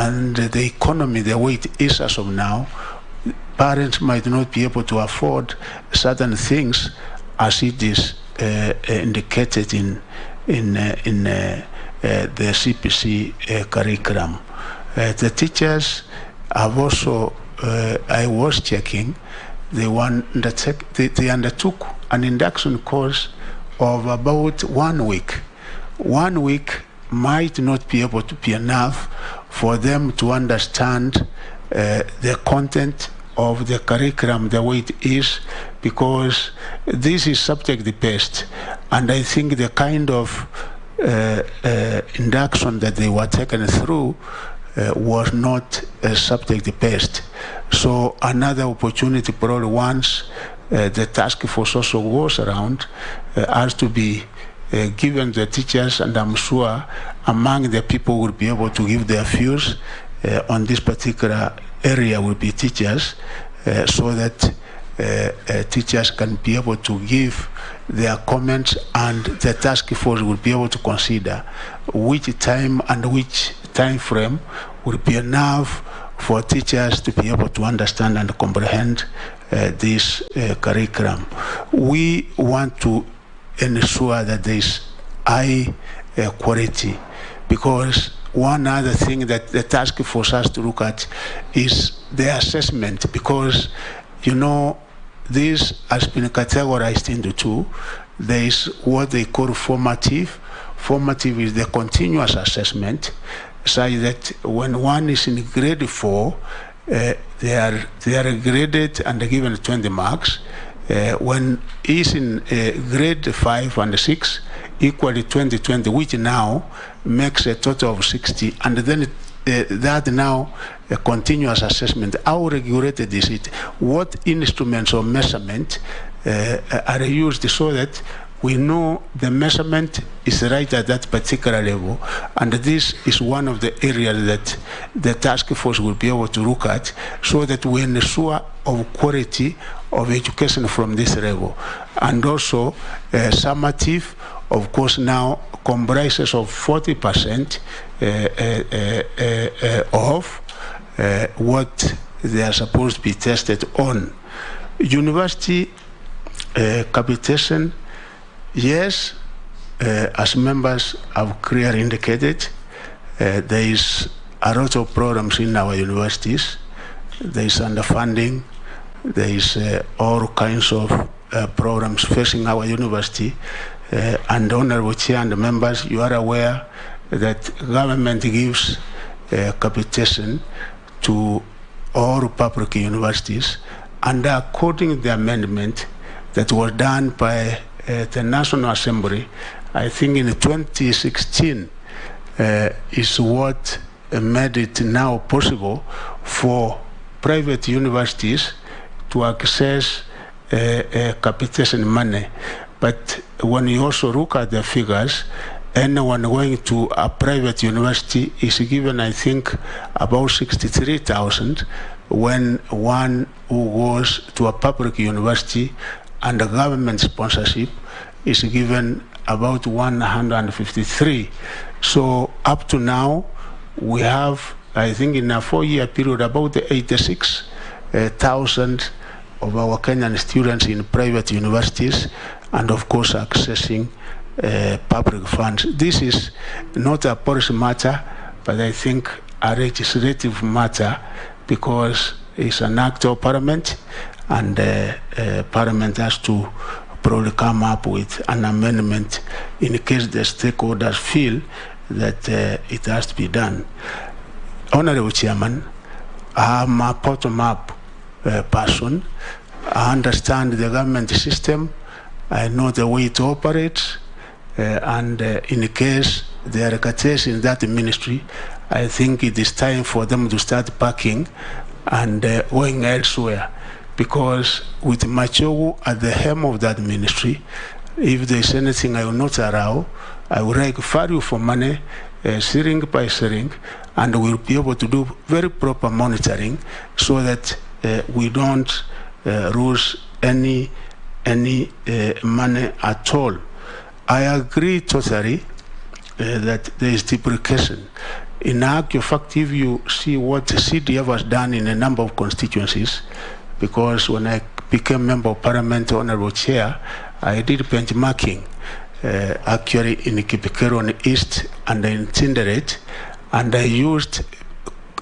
and the economy, the way it is as of now, parents might not be able to afford certain things as it is indicated in the CPC curriculum. The teachers have also, I was checking, they undertook an induction course of about 1 week. 1 week might not be able to be enough for them to understand the content of the curriculum the way it is, because this is subject-based, and I think the kind of induction that they were taken through was not subject-based. So another opportunity, probably once the task force also goes around, has to be given the teachers, and I'm sure among the people who will be able to give their views on this particular area will be teachers, so that teachers can be able to give their comments, and the task force will be able to consider which time and which time frame will be enough for teachers to be able to understand and comprehend this curriculum. We want to ensure that there is high quality, because one other thing that the task force has to look at is the assessment, because, you know, this has been categorized into two. There is what they call formative. Formative is the continuous assessment, such that when one is in grade 4, they are graded and given 20 marks. When he's in grade 5 and 6, equally 20, which now makes a total of 60, and then that now a continuous assessment. How regulated is it? What instruments of measurement are used so that we know the measurement is right at that particular level? And this is one of the areas that the task force will be able to look at, so that we ensure of quality of education from this level. And also summative, of course, now comprises of 40% of what they are supposed to be tested on. University capitation, yes, as members have clearly indicated, there is a lot of problems in our universities. There is underfunding, there is all kinds of problems facing our university. And Honorable Chair and members, you are aware that government gives capitation to all public universities, and according to the amendment that was done by the National Assembly, I think in 2016, is what made it now possible for private universities to access capitation money. But when you also look at the figures, anyone going to a private university is given, I think, about 63,000, when one who goes to a public university and the government sponsorship is given about 153. So up to now, we have, I think, in a 4-year period, about 86,000 of our Kenyan students in private universities, and of course accessing public funds. This is not a policy matter, but I think a legislative matter, because it's an act of Parliament, and Parliament has to probably come up with an amendment in case the stakeholders feel that it has to be done. Honorable Chairman, I'm a bottom-up person. I understand the government system. I know the way it operates, and in case there are cartels in that ministry, I think it is time for them to start packing and going elsewhere, because with Machogu at the helm of that ministry, if there is anything I will not allow, I will like value for money, shilling by shilling, and we will be able to do very proper monitoring, so that we don't lose any money at all. I agree totally that there is duplication. In actual fact, if you see what CDF has done in a number of constituencies, because when I became member of parliament, honorable chair, I did benchmarking actually in Kipikeron East and in Tinderet, and I used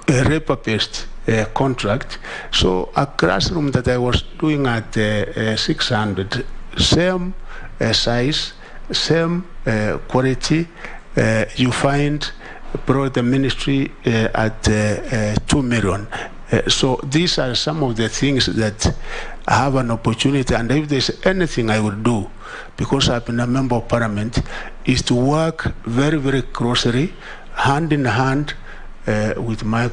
a paper-based contract. So a classroom that I was doing at 600, same size, same quality, you find brought the ministry at 2 million. So these are some of the things that I have an opportunity, and if there's anything I will do, because I've been a member of parliament, is to work very, very closely, hand in hand with my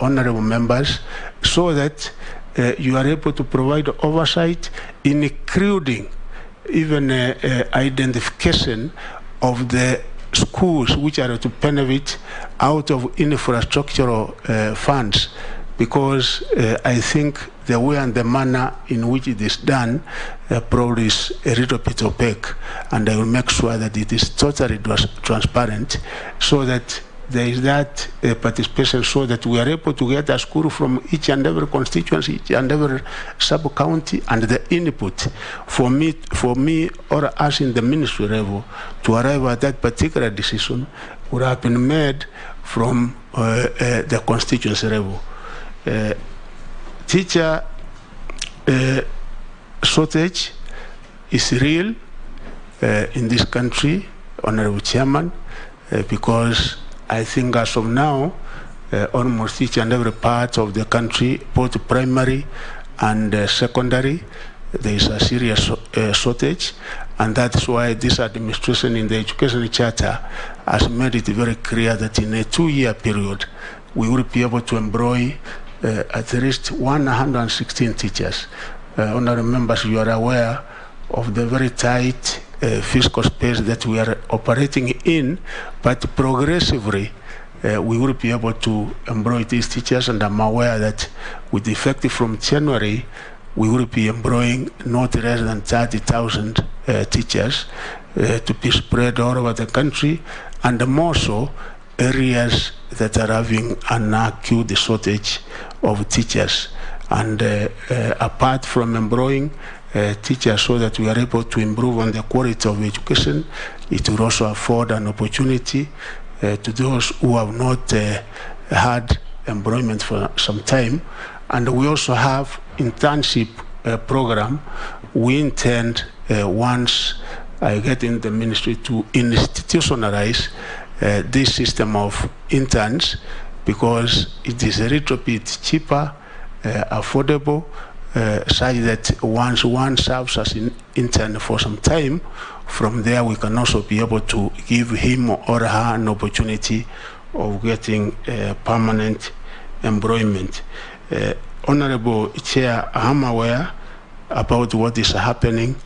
honorable members, so that you are able to provide oversight, including even identification of the schools which are to benefit out of infrastructural funds, because I think the way and the manner in which it is done probably is a little bit opaque, and I will make sure that it is totally transparent, so that there is that participation, so that we are able to get a school from each and every constituency, each and every sub-county, and the input for me or us in the ministry level to arrive at that particular decision would have been made from the constituency level. Teacher shortage is real in this country, Honorable Chairman, because I think as of now, almost each and every part of the country, both primary and secondary, there is a serious shortage, and that's why this administration in the Education Charter has made it very clear that in a 2-year period, we will be able to employ at least 116 teachers. Honorable members, you are aware of the very tight fiscal space that we are operating in, but progressively we will be able to employ these teachers, and I'm aware that with effect from January, we will be employing not less than 30,000 teachers to be spread all over the country, and more so areas that are having an acute shortage of teachers. And apart from employing teachers so that we are able to improve on the quality of education, it will also afford an opportunity to those who have not had employment for some time. And we also have internship program. We intend, once I get in the ministry, to institutionalize this system of interns, because it is a little bit cheaper, affordable, such that once one serves as an intern for some time, from there we can also be able to give him or her an opportunity of getting permanent employment. Honorable Chair, I'm aware about what is happening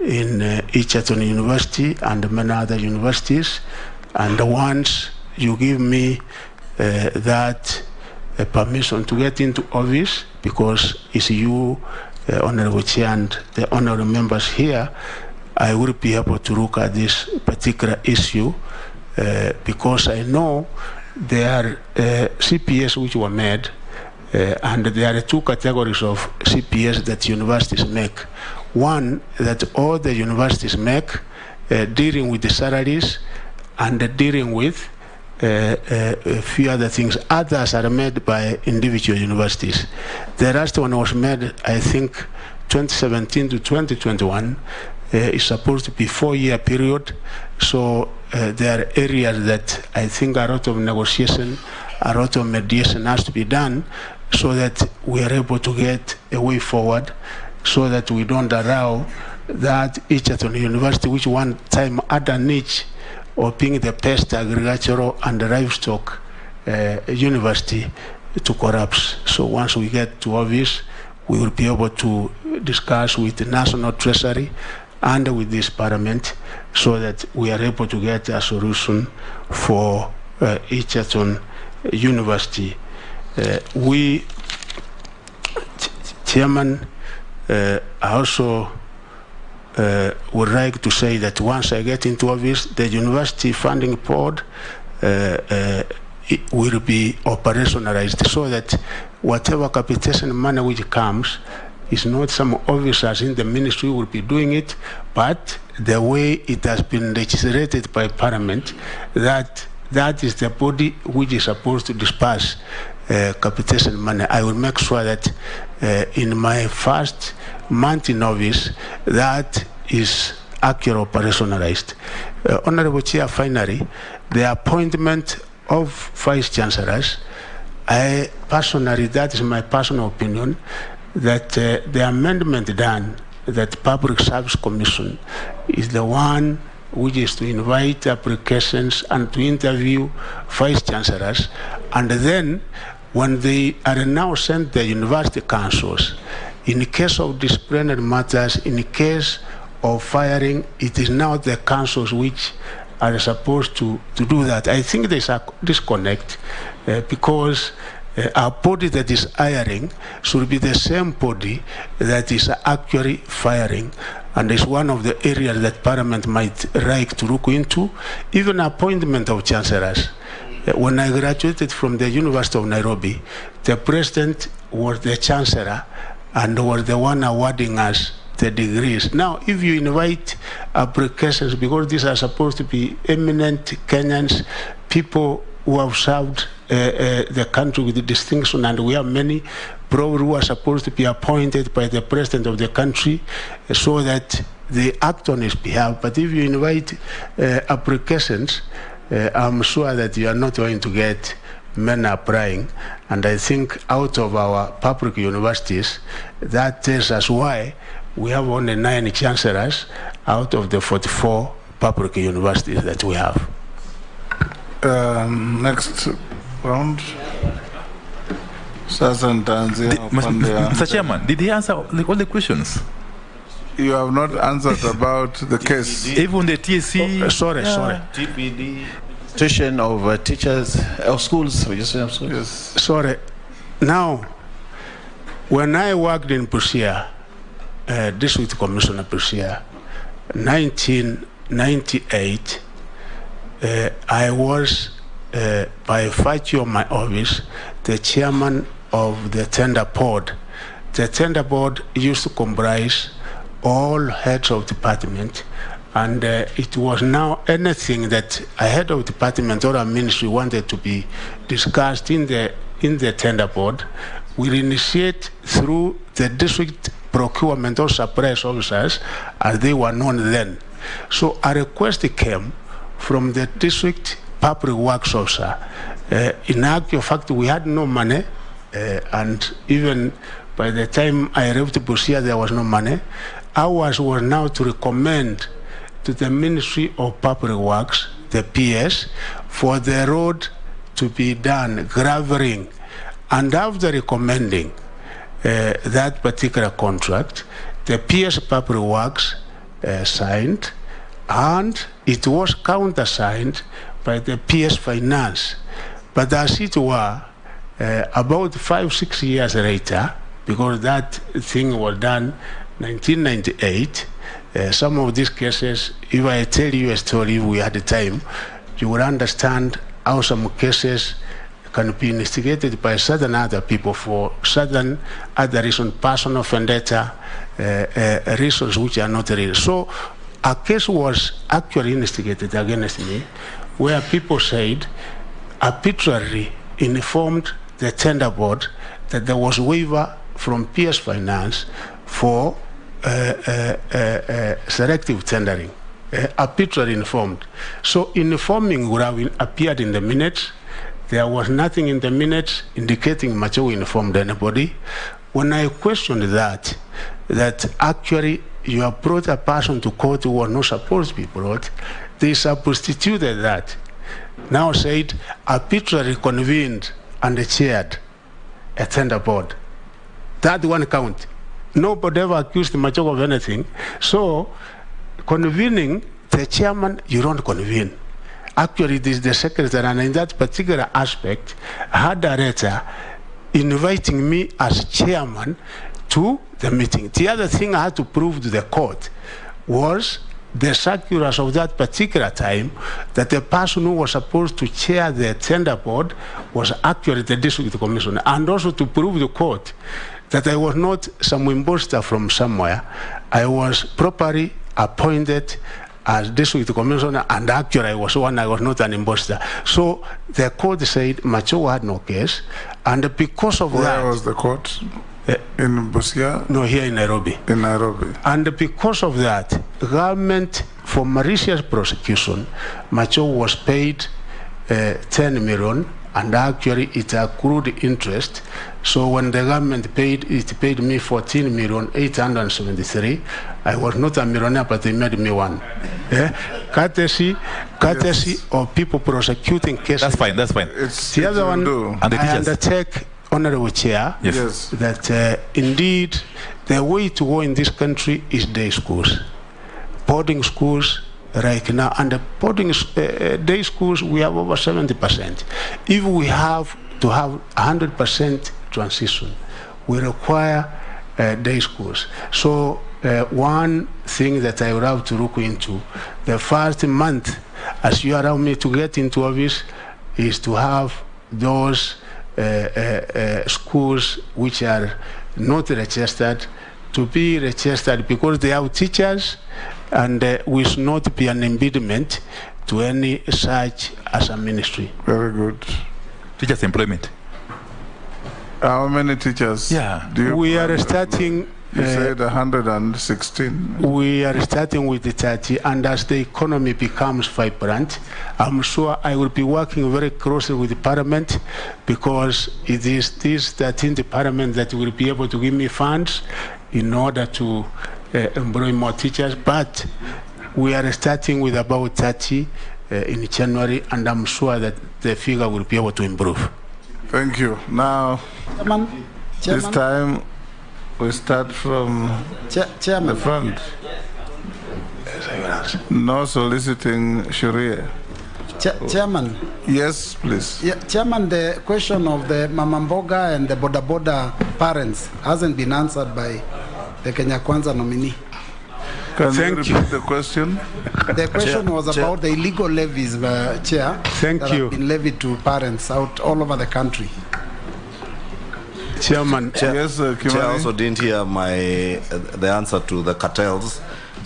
in Egerton University and many other universities, and once you give me that permission to get into office, because it's you, Honorable Chair, and the honorable members here, I will be able to look at this particular issue, because I know there are CPS which were made, and there are 2 categories of CPS that universities make. One, that all the universities make, dealing with the salaries and dealing with a few other things. Others are made by individual universities. The last one was made, I think, 2017 to 2021. It's supposed to be 4-year period. So there are areas that I think a lot of negotiation, a lot of mediation has to be done, so that we are able to get a way forward, so that we don't allow that Egerton University, which one time had a niche of being the best agricultural and livestock university, to collapse. So once we get to office, we will be able to discuss with the National Treasury and with this Parliament, so that we are able to get a solution for Egerton University. We, Chairman, I also would like to say that once I get into office, the University Funding Board it will be operationalized, so that whatever capitation money which comes is not some officers in the ministry will be doing it, but the way it has been legislated by Parliament, that is the body which is supposed to disperse capitation money. I will make sure that in my first month in office, that is actually operationalized. Honorable Chair, finally, the appointment of Vice Chancellors, I personally, that is my personal opinion, that the amendment done, that Public Service Commission is the one which is to invite applications and to interview Vice Chancellors, and then when they are now sent the university councils, in case of disciplinary matters, in case of firing, it is now the councils which are supposed to do that. I think there's a disconnect because a body that is hiring should be the same body that is actually firing, and is one of the areas that Parliament might like to look into. Even appointment of chancellors. When I graduated from the University of Nairobi, the president was the chancellor and was the one awarding us the degrees. Now, if you invite applications, because these are supposed to be eminent Kenyans, people who have served the country with distinction, and we have many probably who are supposed to be appointed by the president of the country so that they act on his behalf. But if you invite applications, I'm sure that you are not going to get men applying. And I think out of our public universities, that tells us why we have only 9 chancellors out of the 44 public universities that we have. Next round. Mr. Chairman, did he answer all the questions? You have not answered about the case. Even the TSC. Sorry. TPD, tuition of teachers or schools. Yes. Sorry. Now, when I worked in Busia, District Commissioner Busia, 1998, I was, by virtue of my office, the chairman of the tender board. The tender board used to comprise all heads of department, and it was now anything that a head of department or a ministry wanted to be discussed in the tender board, we initiate through the district procurement or supplies officers, as they were known then. So a request came from the district public works officer. In actual fact, we had no money, and even by the time I arrived to Busia, there was no money. Ours was now to recommend to the Ministry of Public Works, the PS, for the road to be done, graveling. And after recommending that particular contract, the PS Public Works signed, and it was countersigned by the PS Finance. But as it were, about 5-6 years later, because that thing was done 1998, some of these cases, if I tell you a story, if we had the time, you will understand how some cases can be instigated by certain other people for certain other reasons, personal vendetta, reasons which are not real. So a case was actually instigated against me, where people said, arbitrarily informed the tender board that there was waiver from PS Finance for selective tendering, arbitrarily informed. So informing would have appeared in the minutes. There was nothing in the minutes indicating Machogu informed anybody. When I questioned that actually you have brought a person to court who was not supposed to be brought, they substituted that. Now said, arbitrarily convened and chaired a tender board. That one count. Nobody ever accused Machogu of anything. So, convening the chairman, you don't convene. Actually, this is the secretary, and in that particular aspect, had a letter inviting me as chairman to the meeting. The other thing I had to prove to the court was the circulars of that particular time that the person who was supposed to chair the tender board was actually the district commissioner, and also to prove the court that I was not some imposter from somewhere. I was properly appointed as district commissioner, and actually I was not an imposter. So the court said Machogo had no case, and because of that... Where was the court? In Busia? No, here in Nairobi. In Nairobi. And because of that, government, for malicious prosecution, Machogo was paid 10 million, and actually it accrued interest. So when the government paid, it paid me 14,873,000. I was not a millionaire, but they made me one. Courtesy yes. of people prosecuting cases. That's fine. It's the other one, and I undertake, Honorable Chair, yes. that indeed the way to go in this country is day schools, boarding schools right now, and the boarding day schools we have over 70%. If we have to have 100% transition, we require day schools. So one thing that I would have to look into, the first month, as you allow me to get into office, is to have those schools which are not registered to be registered, because they have teachers, and we should not be an impediment to any such as a ministry. Very good. Teachers' employment. How many teachers? Yeah, we are starting. You said 116. We are starting with the 30, and as the economy becomes vibrant, I'm sure I will be working very closely with the Parliament, because it is this 13th Parliament that will be able to give me funds in order to employ more teachers. But we are starting with about 30 in January, and I'm sure that the figure will be able to improve. Thank you. Now, Chairman. This time, we start from Chairman. the front. No soliciting Sharia. Chairman. Yes, please. Yeah, Chairman, the question of the Mamamboga and the Boda parents hasn't been answered by the Kwanza Nominee. Can you repeat the question? The question was about the illegal levies, Chair, that have been levied to parents out all over the country. Chairman, yes, Chair also didn't hear the answer to the cartels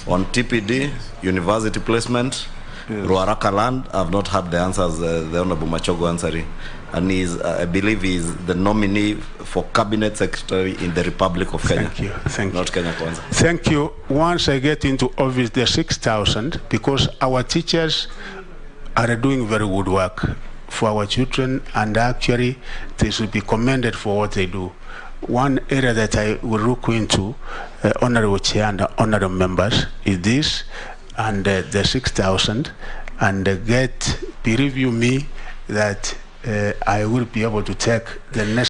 on TPD, university placement, Ruaraka land. I've not had the answers the Honorable Machogo answering. And I believe he's the nominee for Cabinet Secretary in the Republic of Kenya. Thank you. Thank not you. Kenya Kwanza. Thank you. Once I get into office, the 6,000, because our teachers are doing very good work for our children, and actually they should be commended for what they do. One area that I will look into, Honorable Chair and Honorable Members, is this, and the 6,000, and review me that I will be able to take the next